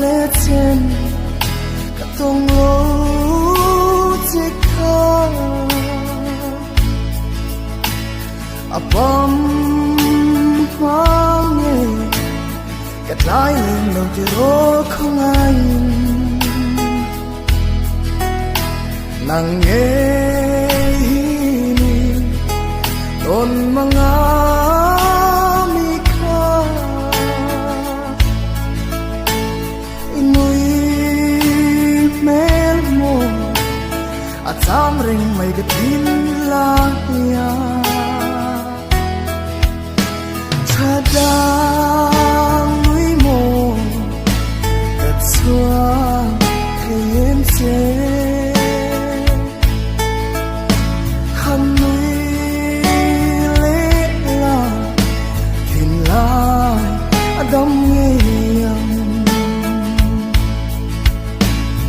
lệ trên cả tông lối bom hoang nghe cả trái lên đầu chỉ đó không ai nàng nghe đồn mang mi kha nuôi mel mo at sam ring may gatin la ya đang núi mồ đất xóa thêm chế khăn núi lệ là thìn lại đông nghe